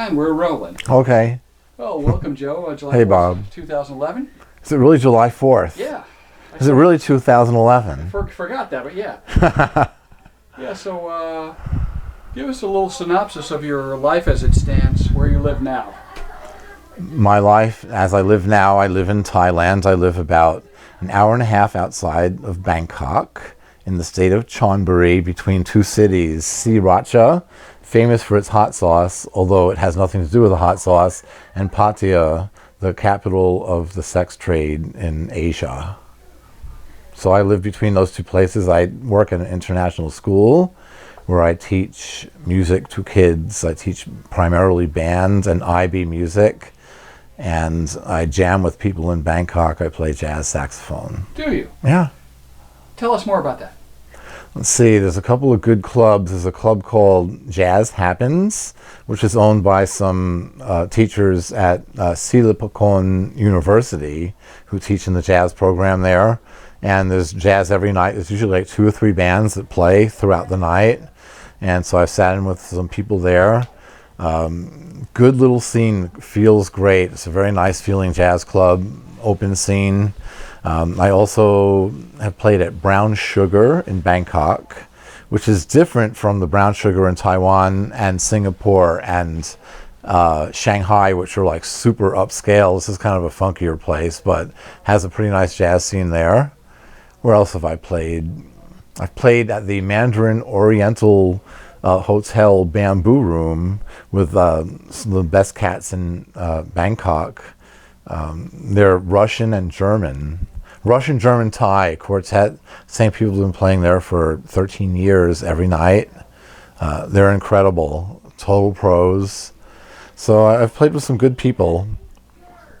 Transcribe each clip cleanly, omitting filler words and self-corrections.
And we're rolling. Okay. Well, welcome, Joe. July Hey, 4th, Bob. 2011. Is it really July 4th? Yeah. Is it really 2011? Forgot that, but yeah. Yeah, so give us a little synopsis of your life as it stands, where you live now. My life as I live now, I live in Thailand. I live about an hour and a half outside of Bangkok in the state of Chonburi, between two cities, Sriracha, famous for its hot sauce, although it has nothing to do with the hot sauce, and Pattaya, the capital of the sex trade in Asia. So I live between those two places. I work at an international school where I teach music to kids. I teach primarily band and IB music, and I jam with people in Bangkok. I play jazz saxophone. Do you? Yeah. Tell us more about that. Let's see, there's a couple of good clubs. There's a club called Jazz Happens, which is owned by some teachers at Silipakon University who teach in the jazz program there. And there's jazz every night. There's usually like 2 or 3 bands that play throughout the night. And so I've sat in with some people there. Good little scene, feels great. It's a very nice feeling jazz club, open scene. I also have played at Brown Sugar in Bangkok, which is different from the Brown Sugar in Taiwan and Singapore and Shanghai, which are like super upscale. This is kind of a funkier place, but has a pretty nice jazz scene there. Where else have I played? I've played at the Mandarin Oriental Hotel Bamboo Room with some of the best cats in Bangkok. They're Russian and German. Russian, German, Thai quartet. Same people have been playing there for 13 years every night. They're incredible, total pros. So I've played with some good people.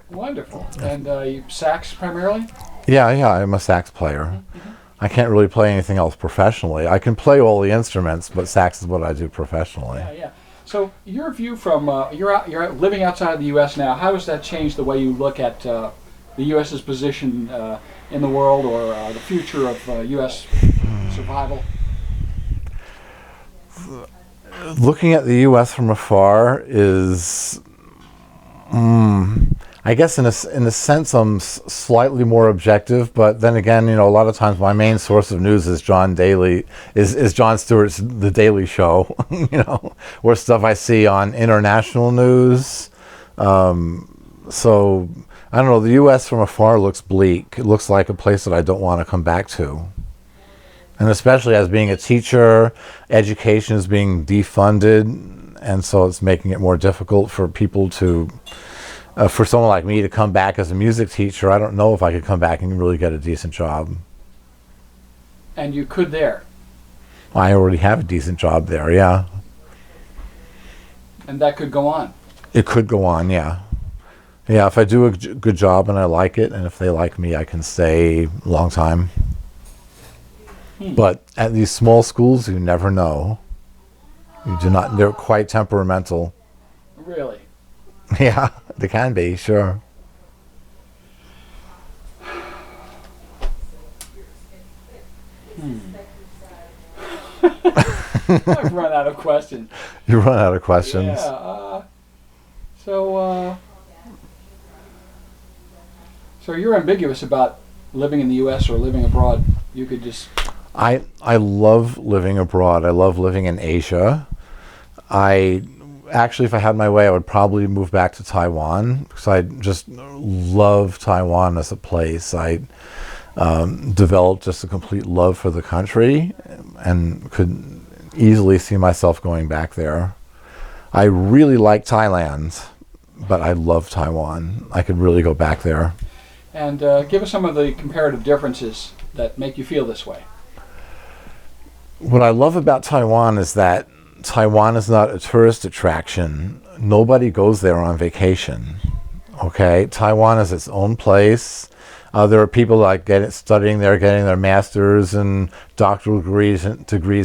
Wonderful. And you sax primarily? Yeah, I'm a sax player. Mm-hmm. I can't really play anything else professionally. I can play all the instruments, but sax is what I do professionally. Yeah. So your view from you're living outside of the U.S. now. How does that change the way you look at the U.S.'s position in the world, or the future of U.S. survival? Looking at the U.S. from afar is, I guess in a sense, I'm slightly more objective. But then again, a lot of times my main source of news is Jon Stewart's The Daily Show, or stuff I see on international news. So I don't know. The U.S. from afar looks bleak. It looks like a place that I don't want to come back to. And especially as being a teacher, education is being defunded, and so it's making it more difficult for people to. For someone like me to come back as a music teacher, I don't know if I could come back and really get a decent job. And you could there? I already have a decent job there, yeah. And that could go on? It could go on, yeah. Yeah, if I do a good job and I like it, and if they like me, I can stay a long time. But at these small schools, you never know. You do not. They're quite temperamental. Really? Yeah, they can be, sure. I've run out of questions. You run out of questions. Yeah. So you're ambiguous about living in the U.S. or living abroad. You could just. I love living abroad. I love living in Asia. Actually, if I had my way, I would probably move back to Taiwan because I just love Taiwan as a place. I developed just a complete love for the country and could easily see myself going back there. I really like Thailand, but I love Taiwan. I could really go back there. And give us some of the comparative differences that make you feel this way. What I love about Taiwan is that Taiwan is not a tourist attraction. Nobody goes there on vacation. Okay, Taiwan is its own place. There are people like studying there, getting their masters and doctoral degrees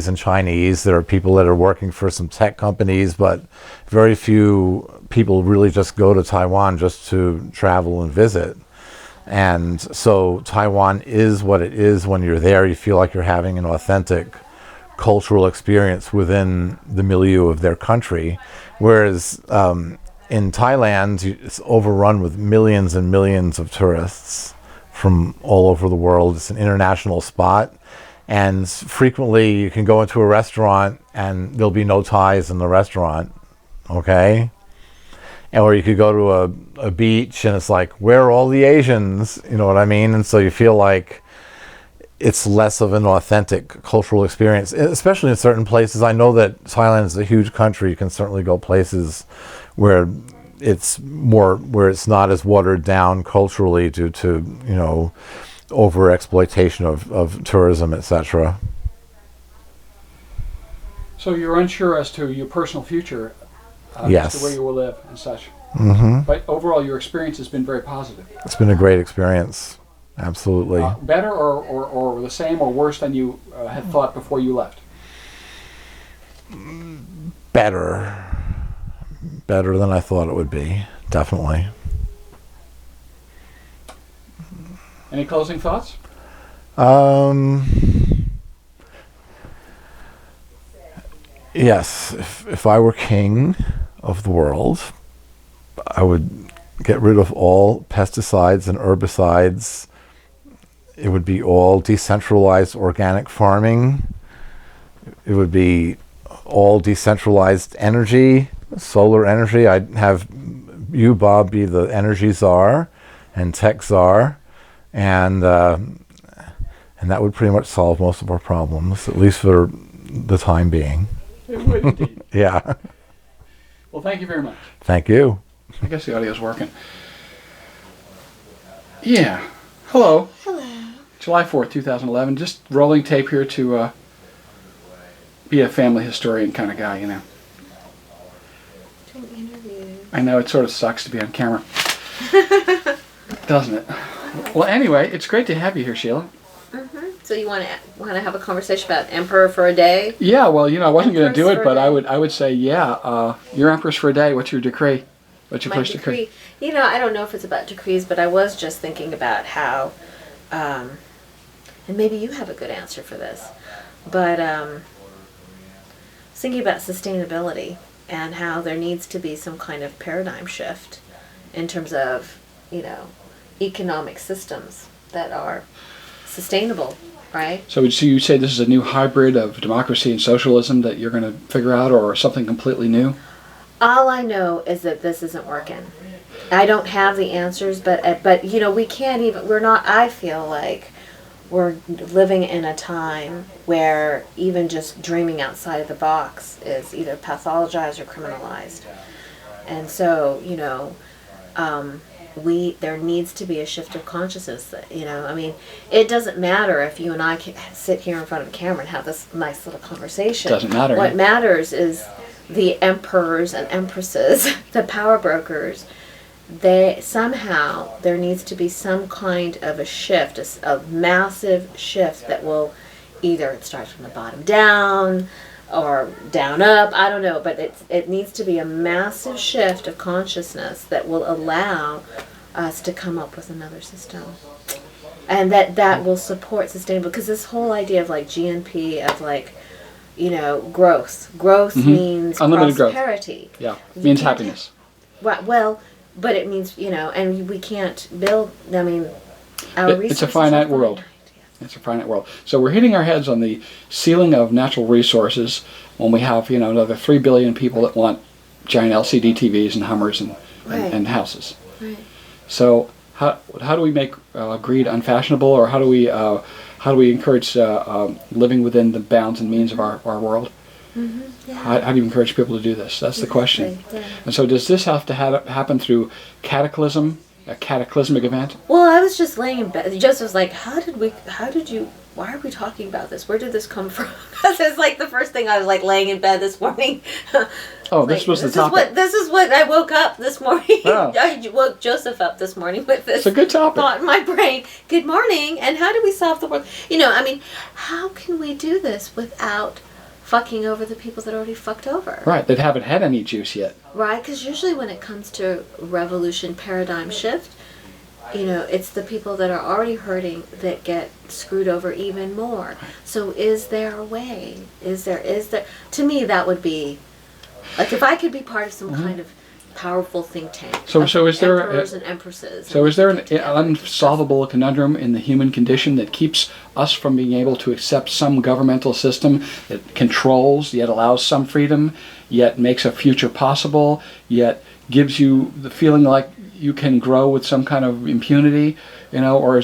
in Chinese. There are people that are working for some tech companies, but very few people really just go to Taiwan just to travel and visit. And so Taiwan is what it is. When you're there, you feel like you're having an authentic cultural experience within the milieu of their country. Whereas in Thailand, it's overrun with millions and millions of tourists from all over the world. It's an international spot. And frequently you can go into a restaurant and there'll be no Thais in the restaurant, okay? Or you could go to a beach and it's like, where are all the Asians? You know what I mean? And so you feel like it's less of an authentic cultural experience, especially in certain places. I know that Thailand is a huge country. You can certainly go places where it's not as watered down culturally due to, you know, over exploitation of tourism, etc. So you're unsure as to your personal future, yes, as to where you will live and such. Mm-hmm. But overall, your experience has been very positive. It's been a great experience, absolutely. Better or the same or worse than you had thought before you left? Better than I thought it would be, definitely. Any closing thoughts? Yes, if I were king of the world, I would get rid of all pesticides and herbicides. It would be all decentralized organic farming. It would be all decentralized energy, solar energy. I'd have you, Bob, be the energy czar and tech czar. And that would pretty much solve most of our problems, at least for the time being. It would indeed. Yeah. Well, thank you very much. Thank you. I guess the audio's working. Yeah. Hello. Hello. July 4th, 2011. Just rolling tape here to be a family historian kind of guy, you know. Doing interviews. I know it sort of sucks to be on camera. Doesn't it? Well, anyway, it's great to have you here, Sheila. Mm-hmm. So you want to have a conversation about Emperor for a day? Yeah, well, you know, I wasn't going to do it, Empress for but a day. I would say, yeah, you're Empress for a day. What's your decree? What's your My first decree? You know, I don't know if it's about decrees, but I was just thinking about how, and maybe you have a good answer for this, but thinking about sustainability and how there needs to be some kind of paradigm shift in terms of, you know, economic systems that are sustainable, right? So would you say this is a new hybrid of democracy and socialism that you're going to figure out, or something completely new? All I know is that this isn't working. I don't have the answers, but you know, we can't even, we're not, I feel like we're living in a time where even just dreaming outside of the box is either pathologized or criminalized. And so, you know, there needs to be a shift of consciousness. You know, I mean, it doesn't matter if you and I can sit here in front of a camera and have this nice little conversation. Doesn't matter. What matters is the emperors and empresses, the power brokers. There needs to be some kind of a shift, a massive shift that will either it starts from the bottom down or down up, I don't know, but it needs to be a massive shift of consciousness that will allow us to come up with another system. And that will support sustainable, because this whole idea of like GNP, of like, you know, growth means unlimited prosperity. Growth. Yeah, means happiness. Well, but it means, you know, and we can't build, I mean, our resources It's a finite are world. finite, yes. It's a finite world. So we're hitting our heads on the ceiling of natural resources when we have, you know, another 3 billion people that want giant LCD TVs and Hummers and houses. Right. So how do we make greed unfashionable, or how do we encourage living within the bounds and means of our world? Mm-hmm. Yeah. How do you encourage people to do this? That's the question. Yeah. And so does this have to happen through cataclysm, a cataclysmic event? Well, I was just laying in bed. Joseph was like, why are we talking about this? Where did this come from? Because it's like the first thing I was like laying in bed this morning. Oh, this was the topic. This is what I woke up this morning. Oh. I woke Joseph up this morning with this It's a good topic. thought in my brain. Good morning, and how do we solve the world? You know, I mean, how can we do this without fucking over the people that already fucked over? Right, that haven't had any juice yet. Right, because usually when it comes to revolution paradigm shift, it's the people that are already hurting that get screwed over even more. So is there a way? Is there, to me, that would be, like, if I could be part of some kind of powerful think tank. So is there emperors and empresses? So is there an unsolvable conundrum in the human condition that keeps us from being able to accept some governmental system that controls, yet allows some freedom, yet makes a future possible, yet gives you the feeling like you can grow with some kind of impunity, or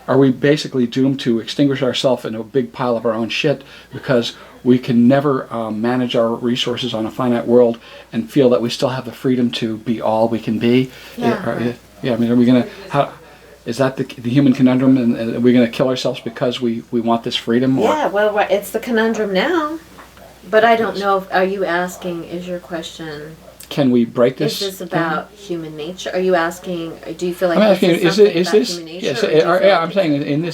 are we basically doomed to extinguish ourselves in a big pile of our own shit because we can never manage our resources on a finite world and feel that we still have the freedom to be all we can be? Yeah. Yeah. I mean, are we gonna? Is that the human conundrum? And are we gonna kill ourselves because we want this freedom? Yeah. Well, it's the conundrum now, but I don't know. Are you asking? Is your question? Can we break this? Is this about human nature? Are you asking? Do you feel like I'm asking, this is this human nature? Yes, or do you feel like I'm saying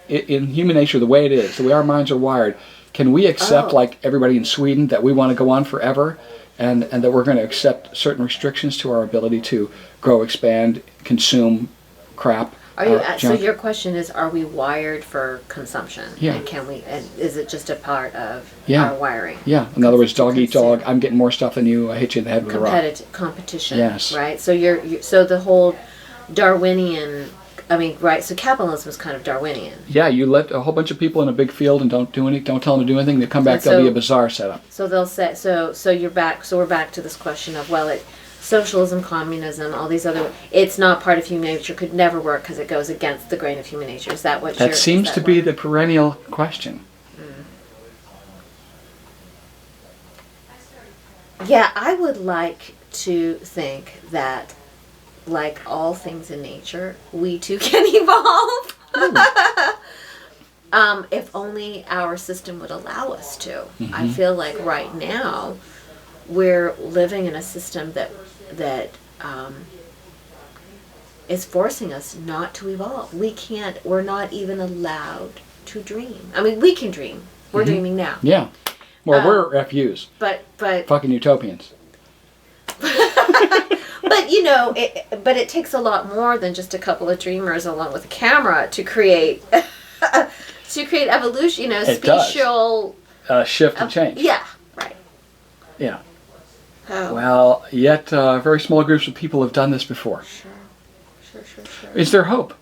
in human nature, the way it is, the way our minds are wired, can we accept, like everybody in Sweden, that we want to go on forever, and that we're going to accept certain restrictions to our ability to grow, expand, consume crap? Are you? So junk? your question is: are we wired for consumption? Yeah. And can we? And is it just a part of Yeah. our wiring? Yeah. In other words, dog eat dog. Consume. I'm getting more stuff than you. I hit you in the head with a rock. Competition. Yes. Right. So so the whole Darwinian. I mean, right. So capitalism is kind of Darwinian. Yeah. You let a whole bunch of people in a big field and don't tell them to do anything. They come back. There'll be a bizarre setup. So they'll say. So you're back. So we're back to this question of socialism, communism, all these other. It's not part of human nature. Could never work because it goes against the grain of human nature. Is that what? That seems to be the perennial question. Yeah, I would like to think that, like all things in nature, we too can evolve. If only our system would allow us to. Mm-hmm. I feel like right now we're living in a system that is forcing us not to evolve. We're not even allowed to dream. I mean, we can dream. We're dreaming now. Yeah. Well, we're FUs. But Fucking utopians. but it takes a lot more than just a couple of dreamers along with a camera to create evolution. It spatial shift and change. Yeah, right. Yeah. Oh. Well, yet very small groups of people have done this before. Sure. Is there hope?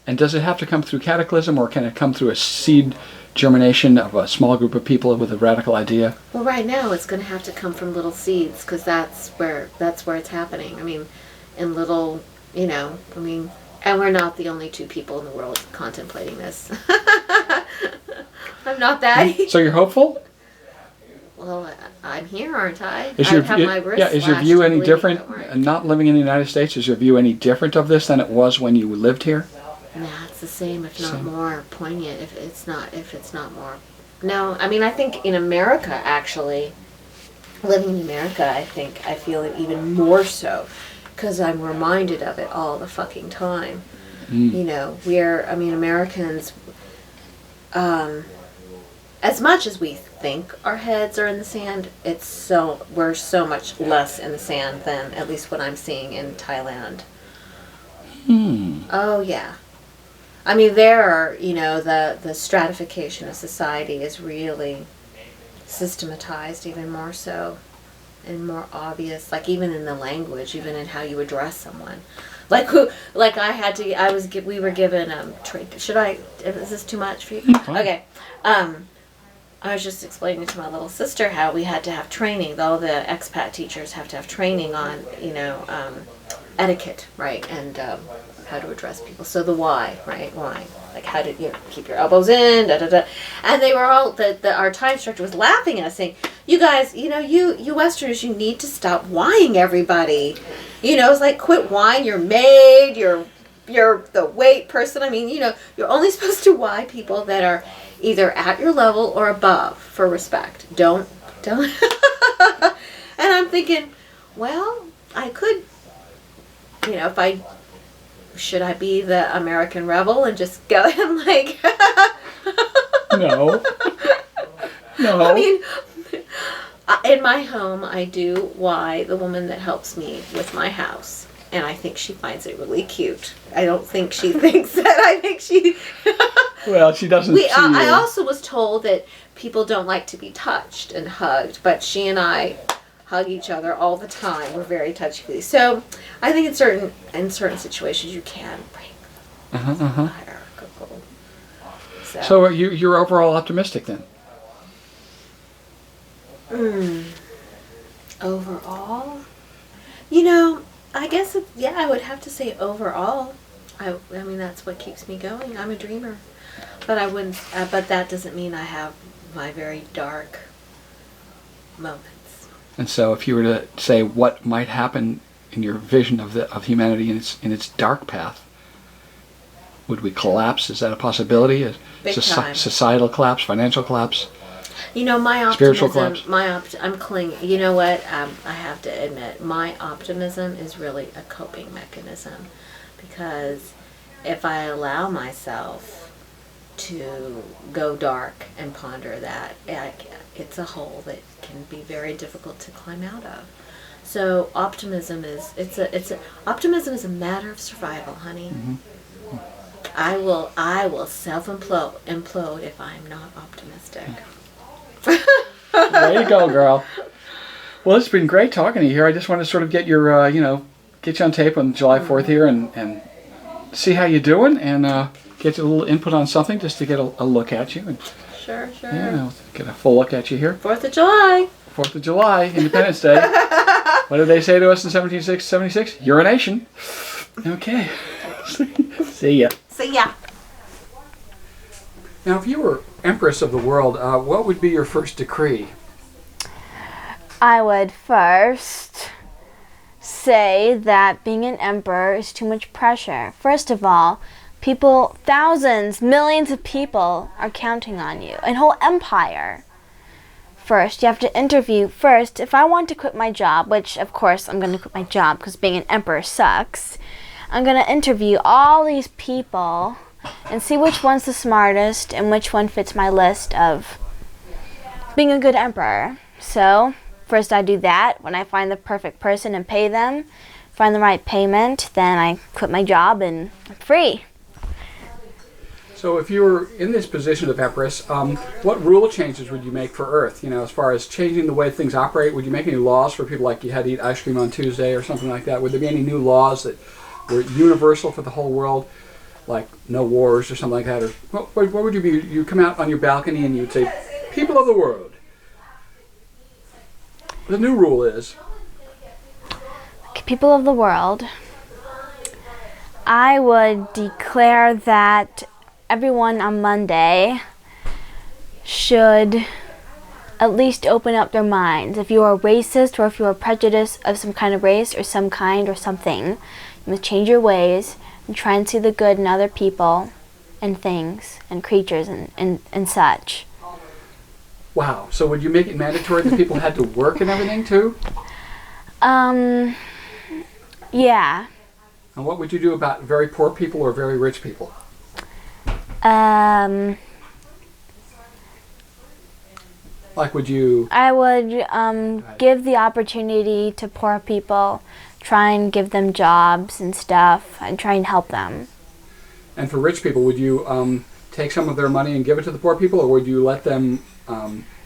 And does it have to come through cataclysm, or can it come through a seed germination of a small group of people with a radical idea? Well, right now it's going to have to come from little seeds because that's where it's happening. I mean, in little, and we're not the only two people in the world contemplating this. I'm not that. So you're hopeful? Well, I'm here, aren't I? Is your view any different? Not living in the United States, is your view any different of this than it was when you lived here? Nah, it's the same, if not more poignant. If it's not more. No, I mean, I think in America, actually, living in America, I feel it even more so, because I'm reminded of it all the fucking time. Americans, as much as we think our heads are in the sand, we're so much less in the sand than at least what I'm seeing in Thailand. Oh yeah. I mean, the stratification of society is really systematized even more so and more obvious, like even in the language, even in how you address someone. We were given, is this too much for you? Okay. I was just explaining to my little sister how we had to have training. All the expat teachers have to have training on, etiquette, right? And how to address people. So the why, right? Why? Like how to keep your elbows in, da da da. And they were all our Thai instructor was laughing at us, saying, "You guys, you Westerners, you need to stop whying everybody. It's like quit whine. You're maid. You're the wait person. I mean, you're only supposed to why people that are either at your level or above for respect. Don't." And I'm thinking, well, I could, should I be the American rebel and just go and No. I mean, in my home, I do why the woman that helps me with my house. and I think she finds it really cute. I don't think she thinks that. I think she. Well, she doesn't. I also was told that people don't like to be touched and hugged, but she and I hug each other all the time. We're very touchy. So I think in certain situations you can bring hierarchical. So you're overall optimistic then? Overall, I guess I would have to say overall. I mean that's what keeps me going. I'm a dreamer, but I wouldn't. But that doesn't mean I have my very dark moments. And so, if you were to say what might happen in your vision of humanity in its dark path, would we collapse? Is that a possibility? Big time. Societal collapse, financial collapse? My optimism. Spiritual collapse. I'm clinging. You know what? I have to admit, my optimism is really a coping mechanism, because if I allow myself to go dark and ponder that, it's a hole that can be very difficult to climb out of. So optimism is optimism is a matter of survival, honey. Mm-hmm. I will self-implode if I'm not optimistic. Way to go, girl. Well, it's been great talking to you here. I just want to sort of get your, get you on tape on July 4th here and see how you're doing and get you a little input on something just to get a look at you. And, Sure. Get a full look at you here. 4th of July. 4th of July, Independence Day. What did they say to us in 1776? You're a nation. Okay. See ya. See ya. Now, if you were Empress of the world, what would be your first decree? I would first say that being an emperor is too much pressure. First of all, people, thousands, millions of people are counting on you. An whole empire. First, you have to interview. First, if I want to quit my job, which of course I'm going to quit my job because being an emperor sucks, I'm going to interview all these people and see which one's the smartest and which one fits my list of being a good emperor. So, first I do that. When I find the perfect person and pay them, find the right payment, then I quit my job and I'm free. So if you were in this position of Empress, what rule changes would you make for Earth? As far as changing the way things operate, would you make any laws for people like you had to eat ice cream on Tuesday or something like that? Would there be any new laws that were universal for the whole world, like no wars or something like that? Or what would you be? You come out on your balcony and you'd say, "People of the world, the new rule is." People of the world, I would declare that everyone on Monday should at least open up their minds. If you are racist or if you are prejudiced of some kind of race or some kind or something, you must change your ways and try and see the good in other people and things and creatures and such. Wow. So would you make it mandatory that people had to work and everything too? Yeah. And what would you do about very poor people or very rich people? Like, would you... I would give the opportunity to poor people, try and give them jobs and stuff, and try and help them. And for rich people, would you take some of their money and give it to the poor people, or would you let them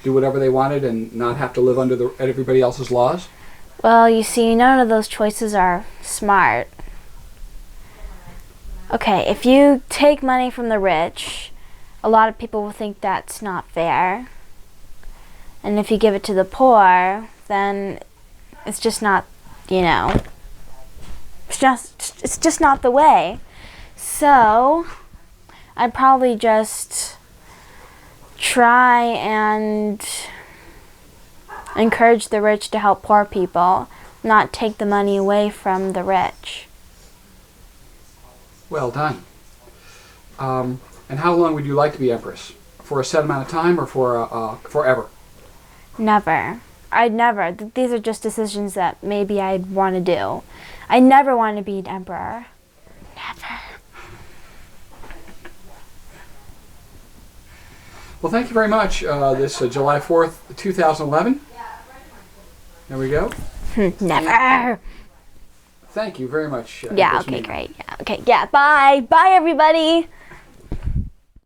do whatever they wanted and not have to live under everybody else's laws? Well, you see, none of those choices are smart. Okay, if you take money from the rich, a lot of people will think that's not fair. And if you give it to the poor, then it's just not, it's just not the way. So, I'd probably just try and encourage the rich to help poor people, not take the money away from the rich. Well done. And how long would you like to be Empress? For a set amount of time or for forever? Never. I'd never. These are just decisions that maybe I'd want to do. I never want to be an emperor. Never. Well, thank you very much. This July 4th, 2011. There we go. Never. Thank you very much. Yeah, Miss okay, Mina. great. Yeah, okay, yeah, bye. Bye, everybody.